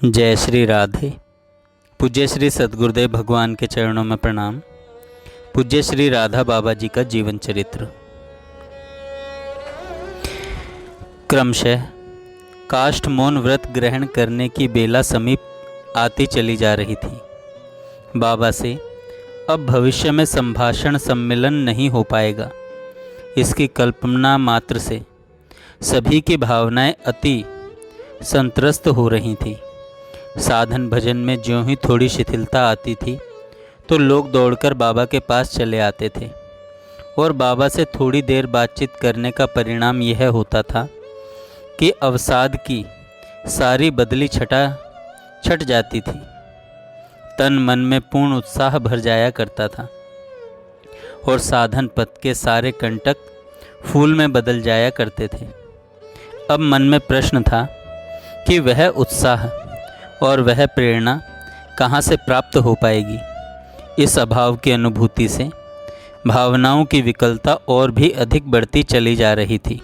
जय श्री राधे। पूज्य श्री सद्गुरुदेव भगवान के चरणों में प्रणाम। पूज्य श्री राधा बाबा जी का जीवन चरित्र। क्रमशः काष्ठ मौन व्रत ग्रहण करने की बेला समीप आती चली जा रही थी। बाबा से अब भविष्य में संभाषण सम्मेलन नहीं हो पाएगा, इसकी कल्पना मात्र से सभी की भावनाएं अति संत्रस्त हो रही थी। साधन भजन में ज्यों ही थोड़ी शिथिलता आती थी तो लोग दौड़कर बाबा के पास चले आते थे और बाबा से थोड़ी देर बातचीत करने का परिणाम यह होता था कि अवसाद की सारी बदली छट जाती थी। तन मन में पूर्ण उत्साह भर जाया करता था और साधन पथ के सारे कंटक फूल में बदल जाया करते थे। अब मन में प्रश्न था कि वह उत्साह और वह प्रेरणा कहाँ से प्राप्त हो पाएगी। इस अभाव की अनुभूति से भावनाओं की विकलता और भी अधिक बढ़ती चली जा रही थी।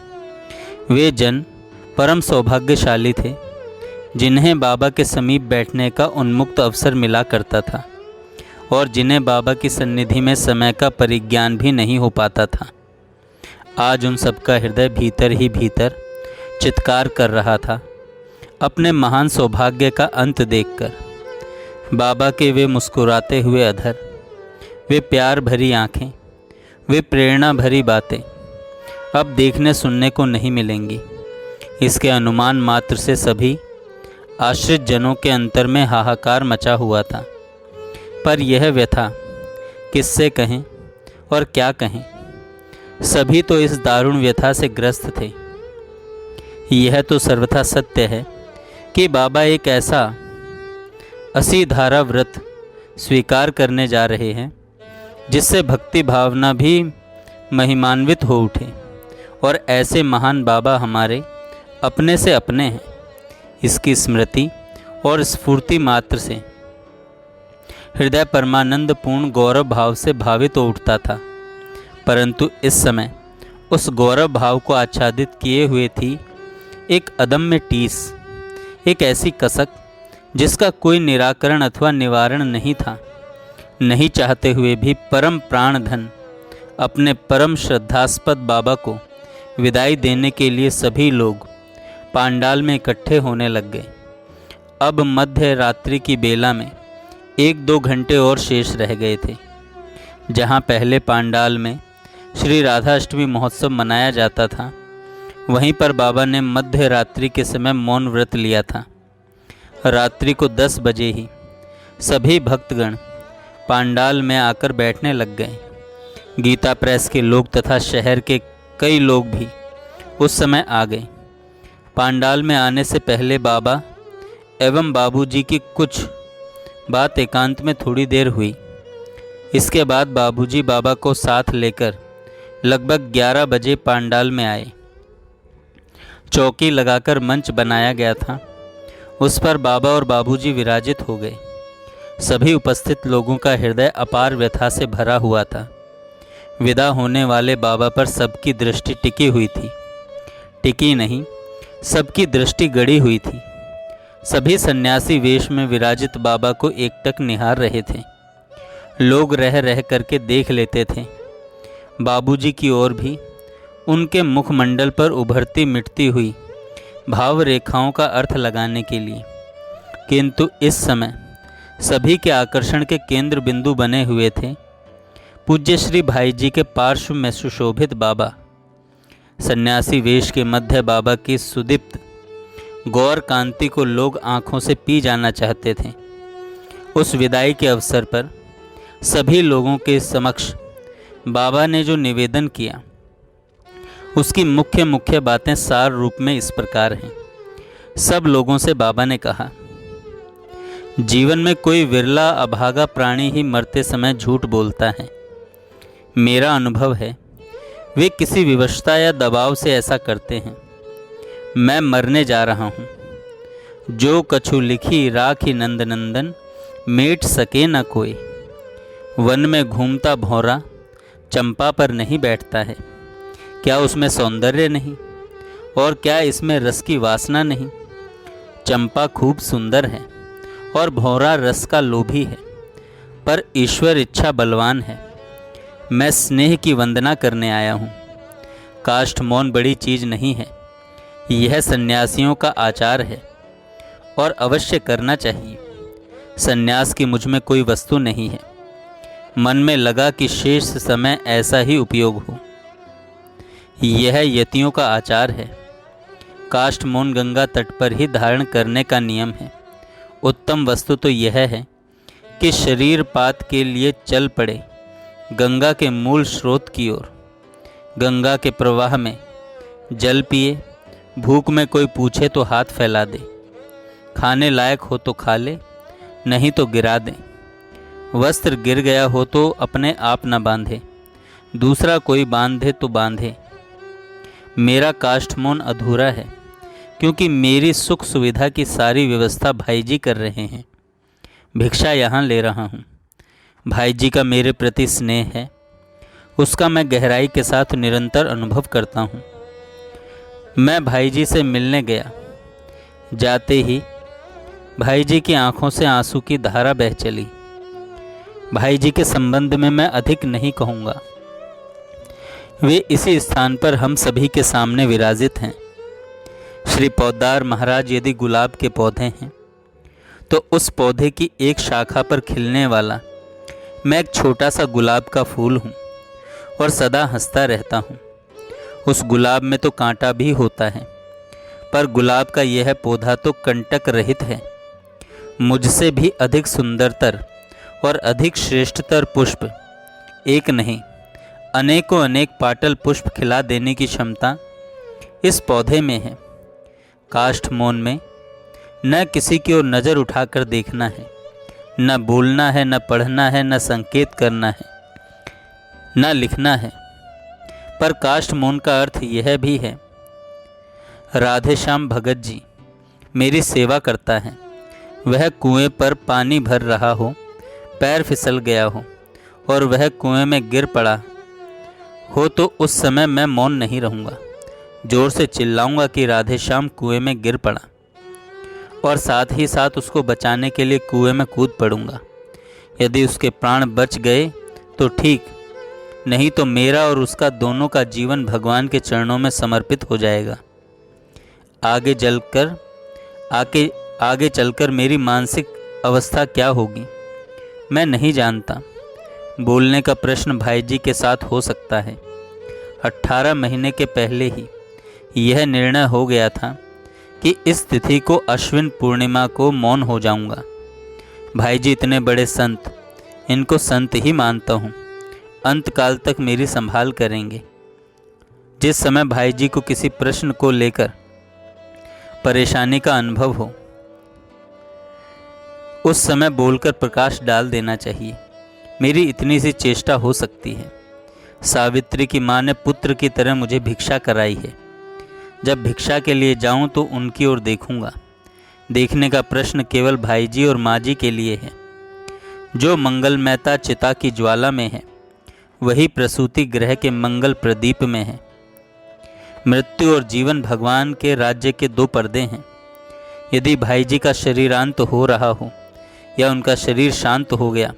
वे जन परम सौभाग्यशाली थे जिन्हें बाबा के समीप बैठने का उन्मुक्त अवसर मिला करता था और जिन्हें बाबा की सन्निधि में समय का परिज्ञान भी नहीं हो पाता था। आज उन सबका हृदय भीतर ही भीतर चित्कार कर रहा था अपने महान सौभाग्य का अंत देखकर। बाबा के वे मुस्कुराते हुए अधर, वे प्यार भरी आँखें, वे प्रेरणा भरी बातें अब देखने सुनने को नहीं मिलेंगी। इसके अनुमान मात्र से सभी आश्रित जनों के अंतर में हाहाकार मचा हुआ था। पर यह व्यथा किससे कहें और क्या कहें, सभी तो इस दारुण व्यथा से ग्रस्त थे। यह तो सर्वथा सत्य है कि बाबा एक ऐसा असीधारा व्रत स्वीकार करने जा रहे हैं जिससे भक्ति भावना भी महिमान्वित हो उठे और ऐसे महान बाबा हमारे अपने से अपने हैं। इसकी स्मृति और स्फूर्ति मात्र से हृदय परमानंद पूर्ण गौरव भाव से भावित हो उठता था। परंतु इस समय उस गौरव भाव को आच्छादित किए हुए थी एक अदम्य टीस, एक ऐसी कसक जिसका कोई निराकरण अथवा निवारण नहीं था। नहीं चाहते हुए भी परम प्राण धन अपने परम श्रद्धास्पद बाबा को विदाई देने के लिए सभी लोग पांडाल में इकट्ठे होने लग गए। अब मध्य रात्रि की बेला में 1-2 घंटे और शेष रह गए थे। जहाँ पहले पांडाल में श्री राधाष्टमी महोत्सव मनाया जाता था, वहीं पर बाबा ने मध्य रात्रि के समय मौन व्रत लिया था। रात्रि को 10 बजे ही सभी भक्तगण पांडाल में आकर बैठने लग गए। गीता प्रेस के लोग तथा शहर के कई लोग भी उस समय आ गए। पांडाल में आने से पहले बाबा एवं बाबूजी की कुछ बात एकांत में थोड़ी देर हुई। इसके बाद बाबूजी बाबा को साथ लेकर लगभग 11 बजे पांडाल में आए। चौकी लगाकर मंच बनाया गया था, उस पर बाबा और बाबूजी विराजित हो गए। सभी उपस्थित लोगों का हृदय अपार व्यथा से भरा हुआ था। विदा होने वाले बाबा पर सबकी दृष्टि टिकी हुई थी। टिकी नहीं, सबकी दृष्टि गड़ी हुई थी। सभी सन्यासी वेश में विराजित बाबा को एकटक निहार रहे थे। लोग रह रह करके देख लेते थे बाबूजी की ओर भी, उनके मुखमंडल पर उभरती मिटती हुई भाव रेखाओं का अर्थ लगाने के लिए। किंतु इस समय सभी के आकर्षण के केंद्र बिंदु बने हुए थे पूज्य श्री भाई जी के पार्श्व में सुशोभित बाबा। सन्यासी वेश के मध्य बाबा की सुदीप्त गौर कांति को लोग आंखों से पी जाना चाहते थे। उस विदाई के अवसर पर सभी लोगों के समक्ष बाबा ने जो निवेदन किया, उसकी मुख्य बातें सार रूप में इस प्रकार हैं। सब लोगों से बाबा ने कहा, जीवन में कोई विरला अभागा प्राणी ही मरते समय झूठ बोलता है। मेरा अनुभव है वे किसी विवशता या दबाव से ऐसा करते हैं। मैं मरने जा रहा हूँ। जो कछु लिखी राखी नंद नंदन, मेट सके न कोई। वन में घूमता भौरा चंपा पर नहीं बैठता है। क्या उसमें सौंदर्य नहीं और क्या इसमें रस की वासना नहीं? चंपा खूब सुंदर है और भौरा रस का लोभी है, पर ईश्वर इच्छा बलवान है। मैं स्नेह की वंदना करने आया हूँ। काष्ठ मौन बड़ी चीज नहीं है, यह सन्यासियों का आचार है और अवश्य करना चाहिए। सन्यास की मुझ में कोई वस्तु नहीं है। मन में लगा कि शेष समय ऐसा ही उपयोग हो। यह यतियों का आचार है। काष्ठ मौन गंगा तट पर ही धारण करने का नियम है। उत्तम वस्तु तो यह है कि शरीर पात के लिए चल पड़े गंगा के मूल स्रोत की ओर। गंगा के प्रवाह में जल पिए, भूख में कोई पूछे तो हाथ फैला दे, खाने लायक हो तो खा ले, नहीं तो गिरा दे। वस्त्र गिर गया हो तो अपने आप न बांधे, दूसरा कोई बांधे तो बांधे। मेरा काष्ठमौन अधूरा है क्योंकि मेरी सुख सुविधा की सारी व्यवस्था भाई जी कर रहे हैं। भिक्षा यहाँ ले रहा हूँ। भाई जी का मेरे प्रति स्नेह है, उसका मैं गहराई के साथ निरंतर अनुभव करता हूँ। मैं भाई जी से मिलने गया। जाते ही भाई जी की आंखों से आंसू की धारा बह चली। भाई जी के संबंध में मैं अधिक नहीं कहूँगा। वे इसी स्थान पर हम सभी के सामने विराजित हैं। श्री पौदार महाराज यदि गुलाब के पौधे हैं तो उस पौधे की एक शाखा पर खिलने वाला मैं एक छोटा सा गुलाब का फूल हूँ और सदा हंसता रहता हूँ। उस गुलाब में तो कांटा भी होता है, पर गुलाब का यह पौधा तो कंटक रहित है। मुझसे भी अधिक सुंदरतर और अधिक श्रेष्ठतर पुष्प एक नहीं, अनेकों अनेक पाटल पुष्प खिला देने की क्षमता इस पौधे में है। काष्ठ मौन में न किसी की ओर नज़र उठाकर देखना है, न बोलना है, न पढ़ना है, न संकेत करना है, न लिखना है। पर काष्ठ मौन का अर्थ यह भी है, राधे श्याम भगत जी मेरी सेवा करता है। वह कुएं पर पानी भर रहा हो, पैर फिसल गया हो और वह कुएं में गिर पड़ा हो तो उस समय मैं मौन नहीं रहूँगा। जोर से चिल्लाऊंगा कि राधे श्याम कुएं में गिर पड़ा, और साथ ही साथ उसको बचाने के लिए कुएं में कूद पड़ूंगा। यदि उसके प्राण बच गए तो ठीक, नहीं तो मेरा और उसका दोनों का जीवन भगवान के चरणों में समर्पित हो जाएगा। आगे चलकर मेरी मानसिक अवस्था क्या होगी मैं नहीं जानता। बोलने का प्रश्न भाई जी के साथ हो सकता है। 18 महीने के पहले ही यह निर्णय हो गया था कि इस तिथि को अश्विन पूर्णिमा को मौन हो जाऊंगा। भाई जी इतने बड़े संत, इनको संत ही मानता हूँ। अंत काल तक मेरी संभाल करेंगे। जिस समय भाई जी को किसी प्रश्न को लेकर परेशानी का अनुभव हो, उस समय बोलकर प्रकाश डाल देना चाहिए। मेरी इतनी सी चेष्टा हो सकती है। सावित्री की माँ ने पुत्र की तरह मुझे भिक्षा कराई है। जब भिक्षा के लिए जाऊं तो उनकी ओर देखूंगा। देखने का प्रश्न केवल भाई जी और माँ जी के लिए है। जो मंगलमयता चिता की ज्वाला में है, वही प्रसूति ग्रह के मंगल प्रदीप में है। मृत्यु और जीवन भगवान के राज्य के दो पर्दे हैं। यदि भाई जी का शरीरांत हो रहा हो या उनका शरीर शांत हो गया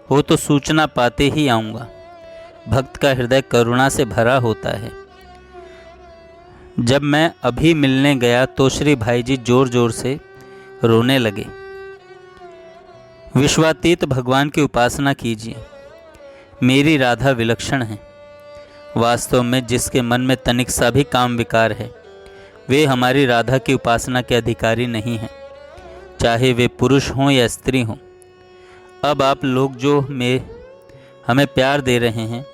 हो तो सूचना पाते ही आऊँगा। भक्त का हृदय करुणा से भरा होता है। जब मैं अभी मिलने गया तो श्री भाई जी जोर जोर से रोने लगे। विश्वातीत भगवान की उपासना कीजिए। मेरी राधा विलक्षण है। वास्तव में जिसके मन में तनिक सा भी काम विकार है, वे हमारी राधा की उपासना के अधिकारी नहीं हैं, चाहे वे पुरुष हों या स्त्री हों। अब आप लोग जो हमें प्यार दे रहे हैं,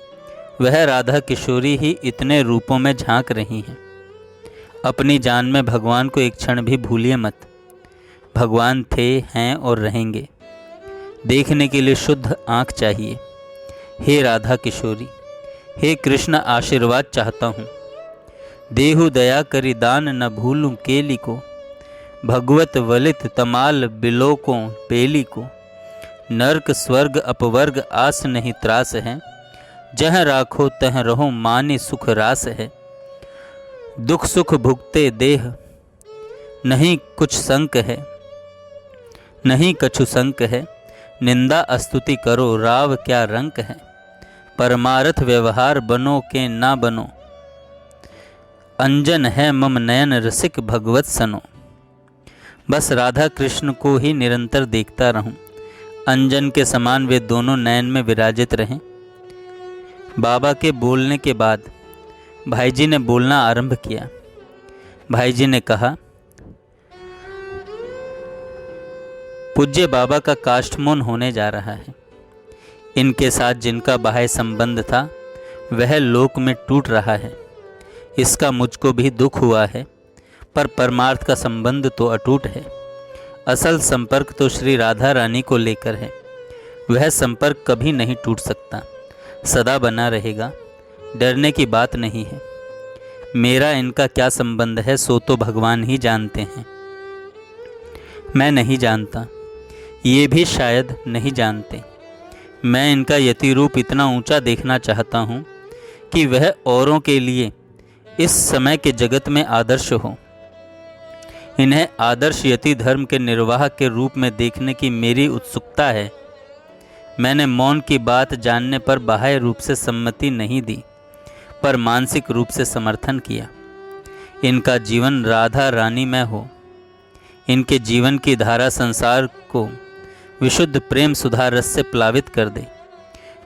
वह राधा किशोरी ही इतने रूपों में झांक रही हैं। अपनी जान में भगवान को एक क्षण भी भूलिए मत। भगवान थे, हैं और रहेंगे। देखने के लिए शुद्ध आँख चाहिए। हे राधा किशोरी, हे कृष्ण, आशीर्वाद चाहता हूँ। देहु दया करी दान न भूलूं केली को, भगवत वलित तमाल बिलोकों पेली को। नर्क स्वर्ग अपवर्ग आस नहीं त्रास है, जह राखो तह रहो मानी सुख रास है। दुख सुख भुगते देह नहीं कुछ संक है, नहीं कछु संक है, निंदा स्तुति करो राव क्या रंक है। परमार्थ व्यवहार बनो के ना बनो, अंजन है मम नयन रसिक भगवत सनो। बस राधा कृष्ण को ही निरंतर देखता रहूं, अंजन के समान वे दोनों नयन में विराजित रहें। बाबा के बोलने के बाद भाईजी ने बोलना आरंभ किया। भाईजी ने कहा, पूज्य बाबा का काष्ठमोन होने जा रहा है। इनके साथ जिनका बाह्य संबंध था वह लोक में टूट रहा है। इसका मुझको भी दुख हुआ है, पर परमार्थ का संबंध तो अटूट है। असल संपर्क तो श्री राधा रानी को लेकर है। वह संपर्क कभी नहीं टूट सकता, सदा बना रहेगा। डरने की बात नहीं है। मेरा इनका क्या संबंध है सो तो भगवान ही जानते हैं। मैं नहीं जानता, ये भी शायद नहीं जानते। मैं इनका यति रूप इतना ऊंचा देखना चाहता हूँ कि वह औरों के लिए इस समय के जगत में आदर्श हो। इन्हें आदर्श यति धर्म के निर्वाह के रूप में देखने की मेरी उत्सुकता है। मैंने मौन की बात जानने पर बाह्य रूप से सम्मति नहीं दी, पर मानसिक रूप से समर्थन किया। इनका जीवन राधा रानी में हो, इनके जीवन की धारा संसार को विशुद्ध प्रेम सुधा रस से प्लावित कर दे।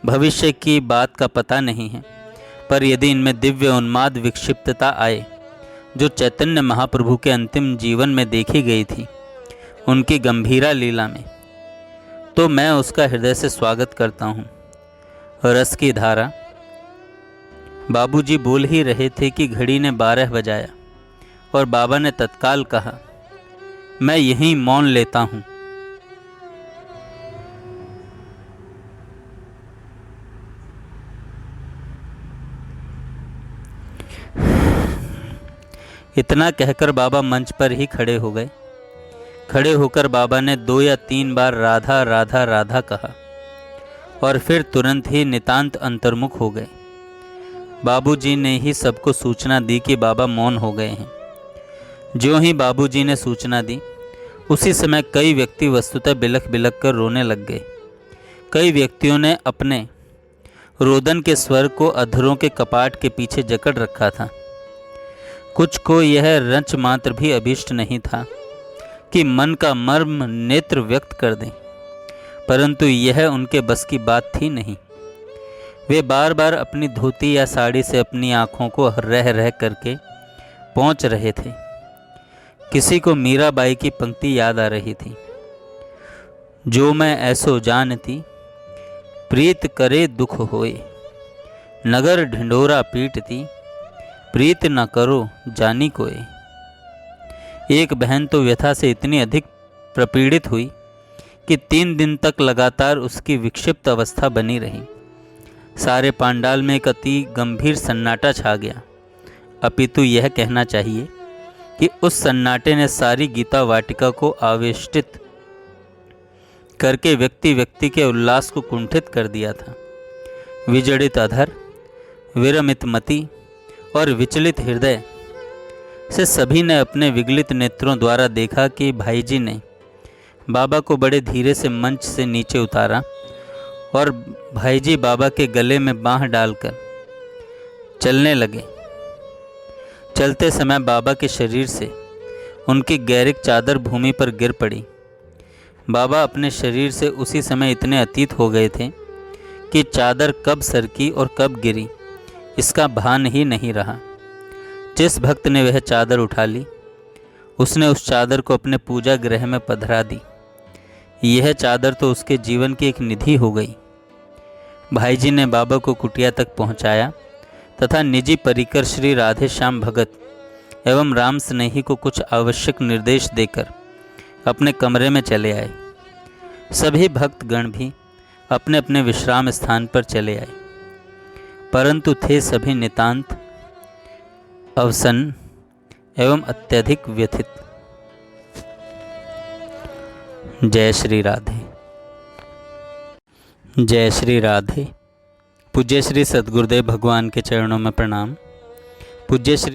भविष्य की बात का पता नहीं है, पर यदि इनमें दिव्य उन्माद विक्षिप्तता आए जो चैतन्य महाप्रभु के अंतिम जीवन में देखी गई थी, उनकी गंभीरा लीला में, तो मैं उसका हृदय से स्वागत करता हूँ। रस की धारा। बाबूजी बोल ही रहे थे कि घड़ी ने 12 बजाया और बाबा ने तत्काल कहा, मैं यहीं मौन लेता हूँ। इतना कहकर बाबा मंच पर ही खड़े हो गए। खड़े होकर बाबा ने 2 या 3 बार राधा राधा राधा कहा और फिर तुरंत ही नितांत अंतर्मुख हो गए। बाबूजी ने ही सबको सूचना दी कि बाबा मौन हो गए हैं। ज्यों ही बाबूजी ने सूचना दी, उसी समय कई व्यक्ति वस्तुतः बिलख बिलख कर रोने लग गए। कई व्यक्तियों ने अपने रोदन के स्वर को अधरों के कपाट के पीछे जकड़ रखा था। कुछ को यह रंच मात्र भी अभीष्ट नहीं था कि मन का मर्म नेत्र व्यक्त कर दें, परंतु यह उनके बस की बात थी नहीं। वे बार बार अपनी धोती या साड़ी से अपनी आँखों को रह रह करके पहुँच रहे थे। किसी को मीराबाई की पंक्ति याद आ रही थी, जो मैं ऐसो जानती प्रीत करे दुख होए, नगर ढिंडोरा पीटती प्रीत न करो जानी कोई। एक बहन तो व्यथा से इतनी अधिक प्रपीड़ित हुई कि 3 दिन तक लगातार उसकी विक्षिप्त अवस्था बनी रही। सारे पांडाल में एक अति गंभीर सन्नाटा छा गया। अपितु यह कहना चाहिए कि उस सन्नाटे ने सारी गीता वाटिका को आवेष्टित करके व्यक्ति व्यक्ति के उल्लास को कुंठित कर दिया था। विजड़ित अधर, विरमित मति और विचलित हृदय से सभी ने अपने विगलित नेत्रों द्वारा देखा कि भाईजी ने बाबा को बड़े धीरे से मंच से नीचे उतारा और भाईजी बाबा के गले में बाँह डालकर चलने लगे। चलते समय बाबा के शरीर से उनकी गैरिक चादर भूमि पर गिर पड़ी। बाबा अपने शरीर से उसी समय इतने अतीत हो गए थे कि चादर कब सरकी और कब गिरी इसका भान ही नहीं रहा। जिस भक्त ने वह चादर उठा ली, उसने उस चादर को अपने पूजा गृह में पधरा दी। यह चादर तो उसके जीवन की एक निधि हो गई। भाईजी ने बाबा को कुटिया तक पहुंचाया तथा निजी परिकर श्री राधे श्याम भगत एवं राम स्नेही को कुछ आवश्यक निर्देश देकर अपने कमरे में चले आए। सभी भक्तगण भी अपने अपने विश्राम स्थान पर चले आए, परंतु थे सभी नितांत अवसन्न एवं अत्यधिक व्यथित। जय श्री राधे। जय श्री राधे। पूज्य श्री सद्गुरुदेव भगवान के चरणों में प्रणाम। पूज्य श्री